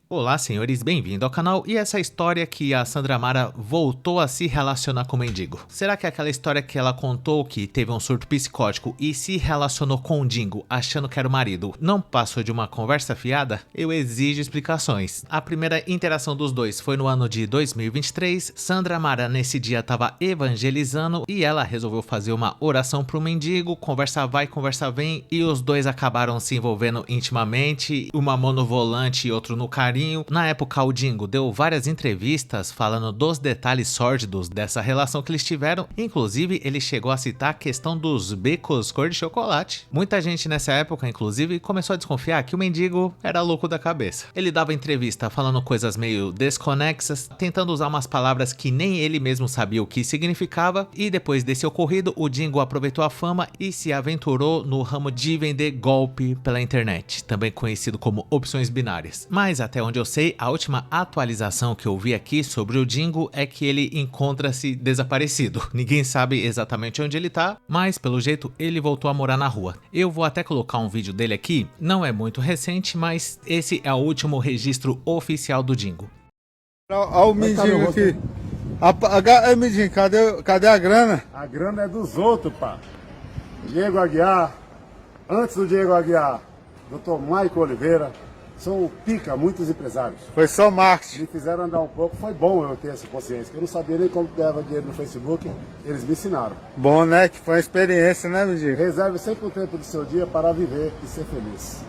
Olá, senhores, bem-vindo ao canal. E essa história que a Sandra Mara voltou a se relacionar com o mendigo. Será que é aquela história que ela contou que teve um surto psicótico e se relacionou com o Dingo achando que era o marido não passou de uma conversa fiada? Eu exijo explicações. A primeira interação dos dois foi no ano de 2023. Sandra Mara nesse dia estava evangelizando e ela resolveu fazer uma oração pro mendigo. Conversa vai, conversa vem, e os dois acabaram se envolvendo intimamente, uma mão no volante e outro no carinho. Na época, o Dingo deu várias entrevistas falando dos detalhes sórdidos dessa relação que eles tiveram. Inclusive, ele chegou a citar a questão dos becos cor de chocolate. Muita gente nessa época, inclusive, começou a desconfiar que o mendigo era louco da cabeça. Ele dava entrevista falando coisas meio desconexas, tentando usar umas palavras que nem ele mesmo sabia o que significava. E depois desse ocorrido, o Dingo aproveitou a fama e se aventurou no ramo de vender golpe pela internet, também conhecido como opções binárias. Mas até onde eu sei, a última atualização que eu vi aqui sobre o Dingo é que ele encontra-se desaparecido. Ninguém sabe exatamente onde ele tá, mas pelo jeito ele voltou a morar na rua. Eu vou até colocar um vídeo dele aqui, não é muito recente, mas esse é o último registro oficial do Dingo. Olha o mendigo aqui. Mendigo, cadê a grana? A grana é dos outros, pá. Diego Aguiar, antes do Diego Aguiar, Dr. Maico Oliveira, são pica, muitos empresários. Foi só marketing. Me fizeram andar um pouco, foi bom eu ter essa consciência. Eu não sabia nem como ganhava dinheiro no Facebook, eles me ensinaram. Bom, né? Que foi uma experiência, né, mendigo? Reserve sempre um tempo do seu dia para viver e ser feliz.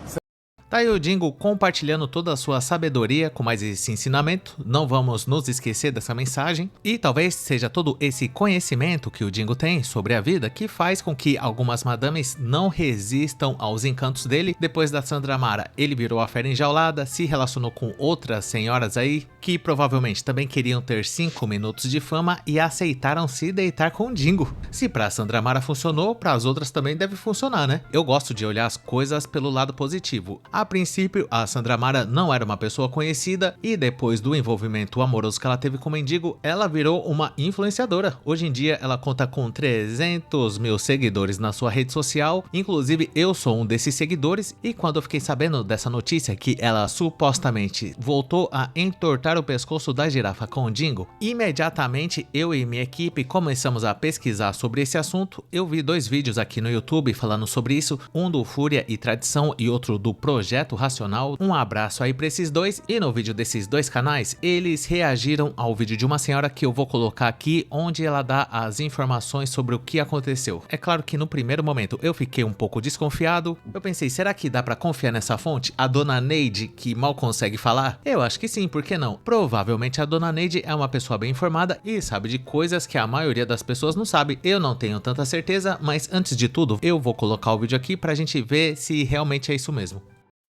Tá aí o Dingo compartilhando toda a sua sabedoria com mais esse ensinamento. Não vamos nos esquecer dessa mensagem. E talvez seja todo esse conhecimento que o Dingo tem sobre a vida que faz com que algumas madames não resistam aos encantos dele. Depois da Sandra Mara, ele virou a fera enjaulada, se relacionou com outras senhoras aí que provavelmente também queriam ter 5 minutos de fama e aceitaram se deitar com o Dingo. Se pra Sandra Mara funcionou, para as outras também deve funcionar, né? Eu gosto de olhar as coisas pelo lado positivo. A princípio, a Sandra Mara não era uma pessoa conhecida e depois do envolvimento amoroso que ela teve com o mendigo, ela virou uma influenciadora. Hoje em dia, ela conta com 300 mil seguidores na sua rede social, inclusive eu sou um desses seguidores, e quando eu fiquei sabendo dessa notícia que ela supostamente voltou a entortar o pescoço da girafa com o Dingo, imediatamente eu e minha equipe começamos a pesquisar sobre esse assunto. Eu vi 2 vídeos aqui no YouTube falando sobre isso, um do Fúria e Tradição e outro do Projeto Racional. Um abraço aí pra esses dois. E no vídeo desses 2 canais, eles reagiram ao vídeo de uma senhora que eu vou colocar aqui, onde ela dá as informações sobre o que aconteceu. É claro que no primeiro momento eu fiquei um pouco desconfiado. Eu pensei, será que dá pra confiar nessa fonte? A dona Neide, que mal consegue falar? Eu acho que sim, por que não? Provavelmente a dona Neide é uma pessoa bem informada e sabe de coisas que a maioria das pessoas não sabe. Eu não tenho tanta certeza, mas antes de tudo, eu vou colocar o vídeo aqui pra gente ver se realmente é isso mesmo.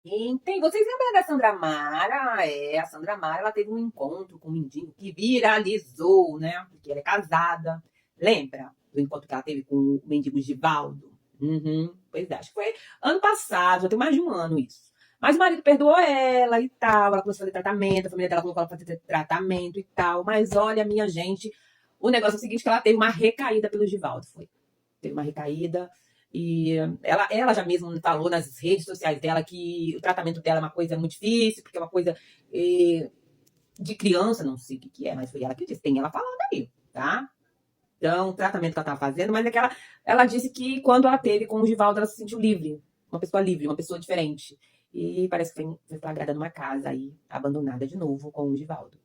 Vocês lembram da Sandra Mara? A Sandra Mara, ela teve um encontro com um mendigo que viralizou, né? Porque ela é casada. Lembra do encontro que ela teve com o mendigo Givaldo? Pois é, acho que foi ano passado, já tem mais de um ano isso. Mas o marido perdoou ela e tal, ela começou a fazer tratamento, a família dela colocou ela pra fazer tratamento e tal. Mas olha, minha gente, o negócio é o seguinte, que ela teve uma recaída pelo Givaldo, foi. Teve uma recaída. E ela já mesmo falou nas redes sociais dela que o tratamento dela é uma coisa muito difícil, porque é uma coisa de criança, não sei o que é, mas foi ela que disse, tem ela falando aí, tá? Então, o tratamento que ela tava fazendo, mas é que ela disse que quando ela teve com o Givaldo, ela se sentiu livre, uma pessoa diferente. E parece que foi flagrada numa casa aí, abandonada de novo com o Givaldo.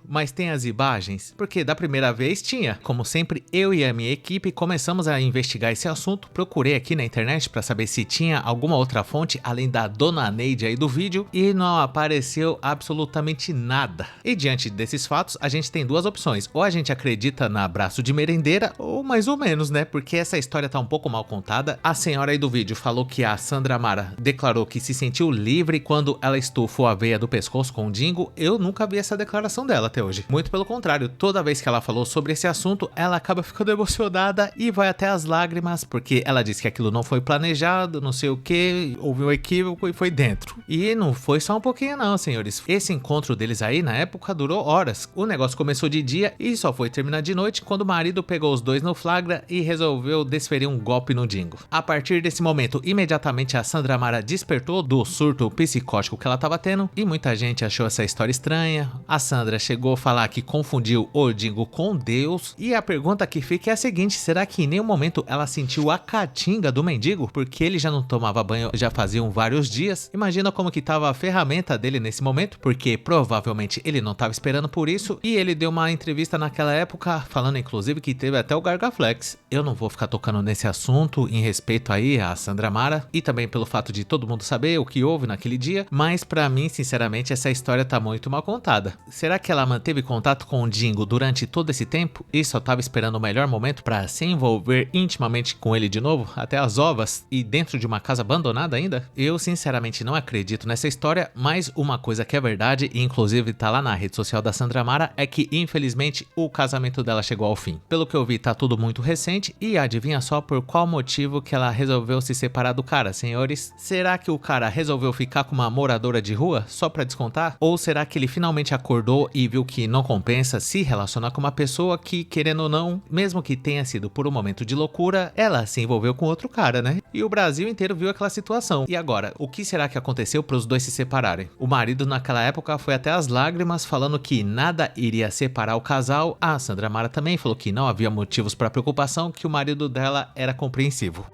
Mas tem as imagens? Porque da primeira vez tinha. Como sempre, eu e a minha equipe começamos a investigar esse assunto. Procurei aqui na internet para saber se tinha alguma outra fonte além da dona Neide aí do vídeo e não apareceu absolutamente nada. E diante desses fatos, a gente tem 2 opções. Ou a gente acredita na Abraço de Merendeira, ou mais ou menos, né? Porque essa história tá um pouco mal contada. A senhora aí do vídeo falou que a Sandra Mara declarou que se sentiu livre quando ela estufou a veia do pescoço com o Dingo. Eu nunca vi essa declaração dela. até hoje. Muito pelo contrário, toda vez que ela falou sobre esse assunto, ela acaba ficando emocionada e vai até as lágrimas, porque ela disse que aquilo não foi planejado, não sei o que, houve um equívoco e foi dentro. E não foi só um pouquinho não, senhores. Esse encontro deles aí, na época, durou horas. O negócio começou de dia e só foi terminar de noite quando o marido pegou os dois no flagra e resolveu desferir um golpe no Dingo. A partir desse momento, imediatamente a Sandra Mara despertou do surto psicótico que ela estava tendo e muita gente achou essa história estranha. A Sandra chegou a falar que confundiu o Dingo com Deus e a pergunta que fica é a seguinte: será que em nenhum momento ela sentiu a caatinga do mendigo? Porque ele já não tomava banho já faziam vários dias. Imagina como que tava a ferramenta dele nesse momento, porque provavelmente ele não estava esperando por isso e ele deu uma entrevista naquela época falando inclusive que teve até o Gargaflex. Eu não vou ficar tocando nesse assunto em respeito aí a Sandra Mara e também pelo fato de todo mundo saber o que houve naquele dia, mas pra mim, sinceramente, essa história tá muito mal contada. Será que ela manteve contato com o Dingo durante todo esse tempo e só tava esperando o melhor momento pra se envolver intimamente com ele de novo, até as ovas e dentro de uma casa abandonada ainda? Eu sinceramente não acredito nessa história, mas uma coisa que é verdade e inclusive tá lá na rede social da Sandra Mara é que infelizmente o casamento dela chegou ao fim. Pelo que eu vi, tá tudo muito recente e adivinha só por qual motivo que ela resolveu se separar do cara, senhores? Será que o cara resolveu ficar com uma moradora de rua só pra descontar? Ou será que ele finalmente acordou e viu que não compensa se relacionar com uma pessoa que, querendo ou não, mesmo que tenha sido por um momento de loucura, ela se envolveu com outro cara, né? E o Brasil inteiro viu aquela situação. E agora, o que será que aconteceu para os dois se separarem? O marido naquela época foi até as lágrimas falando que nada iria separar o casal. A Sandra Mara também falou que não havia motivos para preocupação, que o marido dela era compreensivo.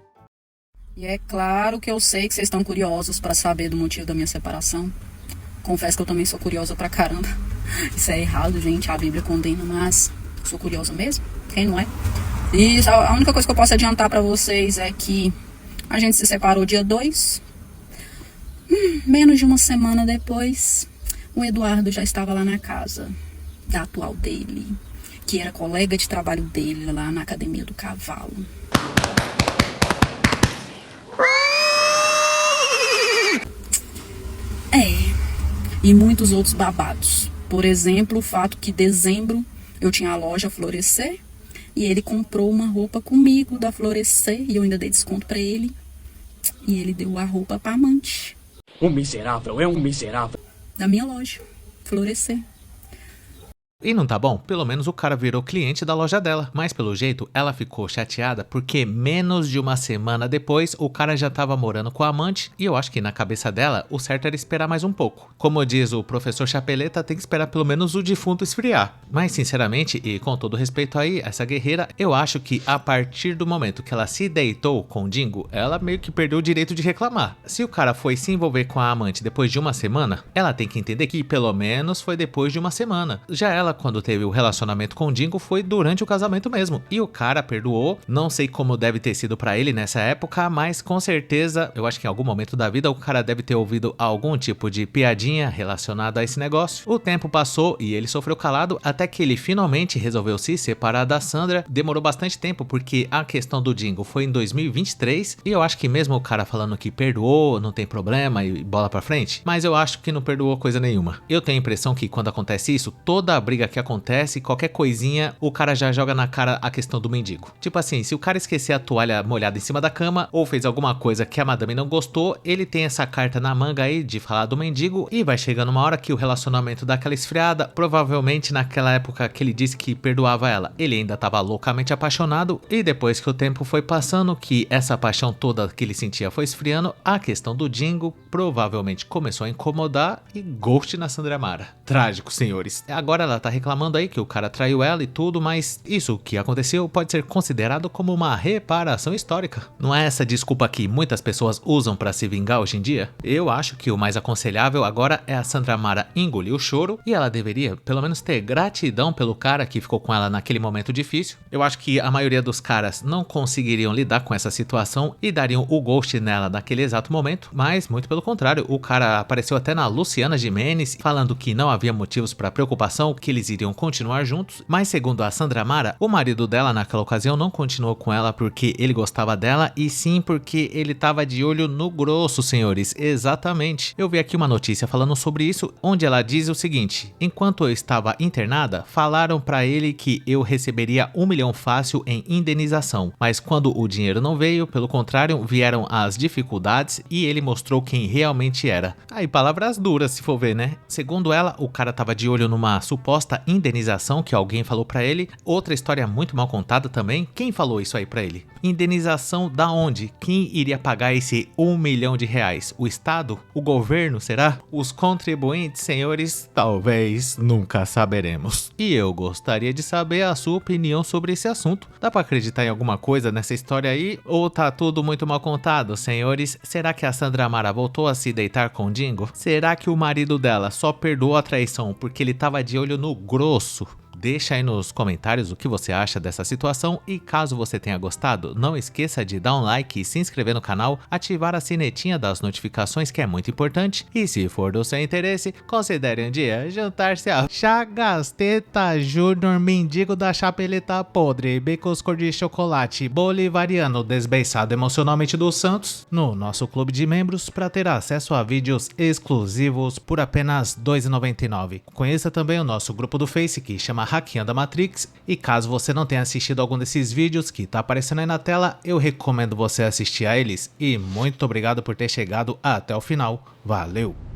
E é claro que eu sei que vocês estão curiosos para saber do motivo da minha separação. Confesso que eu também sou curiosa pra caramba. Isso é errado, gente, a Bíblia condena, mas sou curiosa mesmo, quem não é? E a única coisa que eu posso adiantar pra vocês é que a gente se separou dia 2. Menos de uma semana depois, o Eduardo já estava lá na casa da atual dele, que era colega de trabalho dele lá na Academia do Cavalo. E muitos outros babados. Por exemplo, o fato que em dezembro eu tinha a loja Florescer e ele comprou uma roupa comigo da Florescer e eu ainda dei desconto pra ele. E ele deu a roupa pra amante. Um miserável, é um miserável. Da minha loja, Florescer. E não tá bom? Pelo menos o cara virou cliente da loja dela. Mas pelo jeito, ela ficou chateada porque menos de uma semana depois, o cara já tava morando com a amante. E eu acho que na cabeça dela, o certo era esperar mais um pouco. Como diz o professor Chapeleta, tem que esperar pelo menos o defunto esfriar. Mas sinceramente, e com todo respeito aí, essa guerreira, eu acho que a partir do momento que ela se deitou com o Dingo, ela meio que perdeu o direito de reclamar. Se o cara foi se envolver com a amante depois de uma semana, ela tem que entender que pelo menos foi depois de uma semana. Já ela, quando teve o relacionamento com o Dingo, foi durante o casamento mesmo. E o cara perdoou, não sei como deve ter sido pra ele nessa época, mas com certeza, eu acho que em algum momento da vida o cara deve ter ouvido algum tipo de piadinha relacionada a esse negócio. O tempo passou e ele sofreu calado até que ele finalmente resolveu se separar da Sandra. Demorou bastante tempo porque a questão do Dingo foi em 2023 e eu acho que mesmo o cara falando que perdoou, não tem problema e bola pra frente, mas eu acho que não perdoou coisa nenhuma. Eu tenho a impressão que quando acontece isso, toda a briga que acontece, qualquer coisinha, o cara já joga na cara a questão do mendigo. Tipo assim, se o cara esquecer a toalha molhada em cima da cama ou fez alguma coisa que a madame não gostou, ele tem essa carta na manga aí de falar do mendigo e vai chegando uma hora que o relacionamento dá aquela esfriada. Provavelmente naquela época que ele disse que perdoava ela, ele ainda estava loucamente apaixonado e depois que o tempo foi passando, que essa paixão toda que ele sentia foi esfriando, a questão do Dingo provavelmente começou a incomodar e ghost na Sandra Mara. Trágico, senhores. Agora ela tá reclamando aí que o cara traiu ela e tudo, mas isso que aconteceu pode ser considerado como uma reparação histórica. Não é essa desculpa que muitas pessoas usam pra se vingar hoje em dia? Eu acho que o mais aconselhável agora é a Sandra Mara engolir o choro e ela deveria pelo menos ter gratidão pelo cara que ficou com ela naquele momento difícil. Eu acho que a maioria dos caras não conseguiriam lidar com essa situação e dariam o ghost nela naquele exato momento, mas muito pelo contrário, o cara apareceu até na Luciana Gimenez falando que não havia motivos pra preocupação, que eles eles iriam continuar juntos, mas segundo a Sandra Mara, o marido dela naquela ocasião não continuou com ela porque ele gostava dela e sim porque ele tava de olho no grosso, senhores. Exatamente. Eu vi aqui uma notícia falando sobre isso, onde ela diz o seguinte: enquanto eu estava internada, falaram pra ele que eu receberia 1 milhão fácil em indenização, mas quando o dinheiro não veio, pelo contrário, vieram as dificuldades e ele mostrou quem realmente era. Aí, palavras duras se for ver, né? Segundo ela, o cara tava de olho numa suposta indenização que alguém falou pra ele. Outra história muito mal contada também. Quem falou isso aí pra ele? Indenização da onde? Quem iria pagar esse 1 milhão de reais? O Estado? O governo, será? Os contribuintes, senhores? Talvez nunca saberemos. E eu gostaria de saber a sua opinião sobre esse assunto. Dá pra acreditar em alguma coisa nessa história aí? Ou tá tudo muito mal contado, senhores? Será que a Sandra Mara voltou a se deitar com o Dingo? Será que o marido dela só perdoou a traição porque ele tava de olho no grosso? Deixa aí nos comentários o que você acha dessa situação e caso você tenha gostado, não esqueça de dar um like e se inscrever no canal, ativar a sinetinha das notificações que é muito importante e se for do seu interesse, considere um dia juntar-se a Chagasteta Júnior, mendigo da chapeleta podre, becos cor de chocolate, bolivariano desbeiçado emocionalmente dos Santos no nosso clube de membros para ter acesso a vídeos exclusivos por apenas R$ 2,99. Conheça também o nosso grupo do Face que chama Hackeando a Matrix, e caso você não tenha assistido algum desses vídeos que tá aparecendo aí na tela, eu recomendo você assistir a eles, e muito obrigado por ter chegado até o final. Valeu!